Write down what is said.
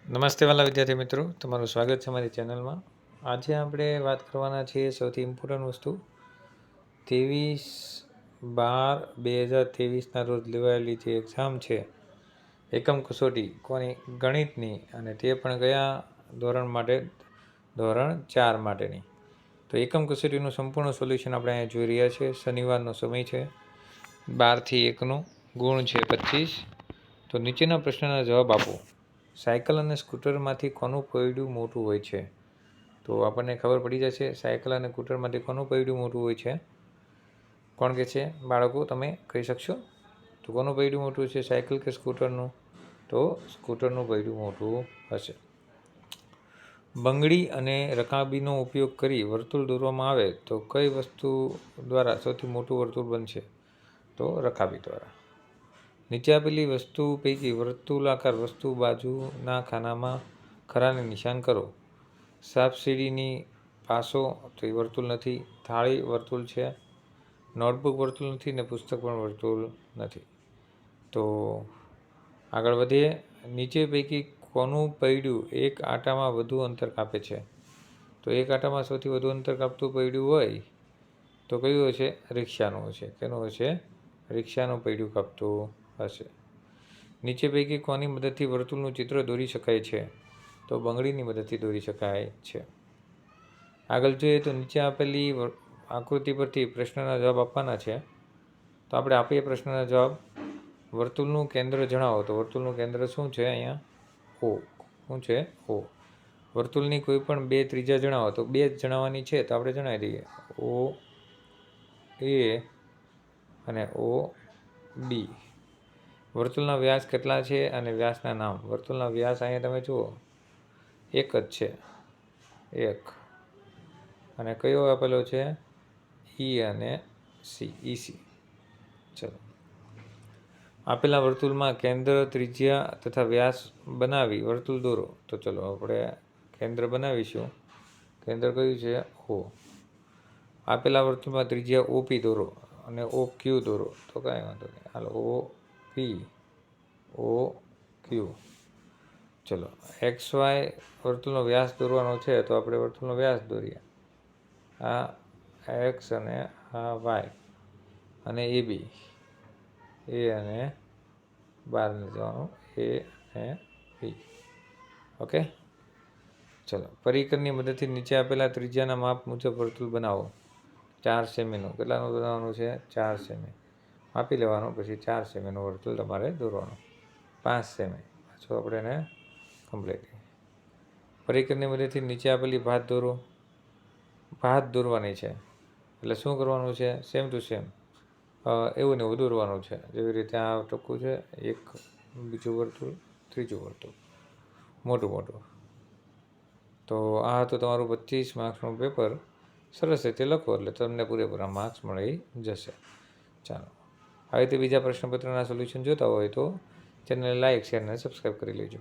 નમસ્તે વાલા વિદ્યાર્થી મિત્રો, તમારું સ્વાગત છે મારી ચેનલમાં. આજે આપણે વાત કરવાના છીએ સૌથી ઇમ્પોર્ટન્ટ વસ્તુ 23/12/2023ના રોજ લેવાયેલી જે એક્ઝામ છે એકમ કસોટી કોની ગણિતની, અને તે પણ કયા ધોરણ માટે? ધોરણ 4 માટેની. તો એકમ કસોટીનું સંપૂર્ણ સોલ્યુશન આપણે અહીંયા જોઈ રહ્યા છીએ. શનિવારનો સમય છે, 12 થી 1નો ગુણ છે 25. તો નીચેના પ્રશ્નના જવાબ આપો. સાયકલ અને સ્કૂટરમાંથી કોનું પૈડું મોટું હોય છે? તો આપણને ખબર પડી જશે સાયકલ અને સ્કૂટરમાંથી કોનું પૈડું મોટું હોય છે. કોણ કહે છે બાળકો? તમે કહી શકશો? તો કોનું પૈડું મોટું છે, સાયકલ કે સ્કૂટરનું? તો સ્કૂટરનું પૈડું મોટું હશે. બંગડી અને રકાબીનો ઉપયોગ કરી વર્તુળ દોરવામાં આવે તો કઈ વસ્તુ દ્વારા સૌથી મોટું વર્તુળ બનશે? તો રકાબી દ્વારા. નીચે આપેલી વસ્તુ પૈકી વર્તુળાકાર વસ્તુ બાજુના ખાનામાં ખરાને નિશાન કરો. સાપસીડીની પાસો તો એ વર્તુળ નથી. થાળી વર્તુળ છે. નોટબુક વર્તુળ નથી ને પુસ્તક પણ વર્તુળ નથી. તો આગળ વધીએ. નીચે પૈકી કોનું પૈડું એક આટામાં વધુ અંતર કાપે છે? તો એક આટામાં સૌથી વધુ અંતર કાપતું પૈડું હોય તો કયું હશે? રિક્ષાનું હશે. કેનું હશે? રિક્ષાનું પૈડું કાપતું હશે. નીચે પૈકી કોની મદદથી વર્તુળનું ચિત્ર દોરી શકાય છે? તો બંગડીની મદદથી દોરી શકાય છે. આગળ જોઈએ તો નીચે આપેલી આકૃતિ પરથી પ્રશ્નના જવાબ આપવાના છે. તો આપણે આપીએ પ્રશ્નના જવાબ. વર્તુળનું કેન્દ્ર જણાવો. તો વર્તુળનું કેન્દ્ર શું છે? અહીંયા ઓ. શું છે? ઓ. વર્તુળની કોઈ પણ બે ત્રિજ્યા જણાવો. તો બે જ જણાવવાની છે, તો આપણે જણાવી દઈએ. ઓ એ અને ઓ બી. વર્તુળના વ્યાસ કેટલા છે અને વ્યાસના નામ. વર્તુળના વ્યાસ અહીંયા તમે જુઓ એક જ છે, એક. અને કયો આપેલો છે? ઈ અને સી, ઈસી. ચલો. આપેલા વર્તુળમાં કેન્દ્ર, ત્રિજ્યા તથા વ્યાસ બનાવી વર્તુળ દોરો. તો ચલો આપણે કેન્દ્ર બનાવીશું. કેન્દ્ર કયું છે? ઓ. આપેલા વર્તુળમાં ત્રિજ્યા ઓપી દોરો અને ઓ ક્યુ દોરો. તો કાંઈ વાંધો નહીં, હાલો. ઓ પી, ઓ ક્યુ. ચલો. એક્સ વાય વર્તુળનો વ્યાસ દોરવાનો છે, તો આપણે વર્તુળનો વ્યાસ દોરીએ. આ એક્સ અને આ વાય અને એ બી. એ અને બહાર જવાનું, એ અને બી. ઓકે. ચલો. પરિકરની મદદથી નીચે આપેલા ત્રિજ્યાના માપ મુજબ વર્તુળ બનાવો. 4 સેમીનું. કેટલાનું બનાવવાનું છે? 4 સેમી. માપી લેવાનું, પછી 4 સેમીનું વર્તુળ તમારે દોરવાનું. 5 સેમી. પાછું આપણે એને કમ્પ્લીટ. પરિકરની મદદથી નીચે આપેલી ભાત દોરો. ભાત દોરવાની છે, એટલે શું કરવાનું છે? સેમ ટુ સેમ એવું ને એવું દોરવાનું છે. જેવી રીતે આ ટૂંકું છે, એક બીજું વર્તુળ, ત્રીજું વર્તુળ, મોટું મોટું. તો આ હતું તમારું 25 માર્ક્સનું પેપર. સરસ રીતે લખો એટલે તમને પૂરેપૂરા માર્ક્સ મળી જશે. ચાલો. આવી રીતે બીજા પ્રશ્નપત્રના સોલ્યુશન જોતા હોય તો ચેનલને લાઇક, શેર અને સબસ્ક્રાઈબ કરી લેજો.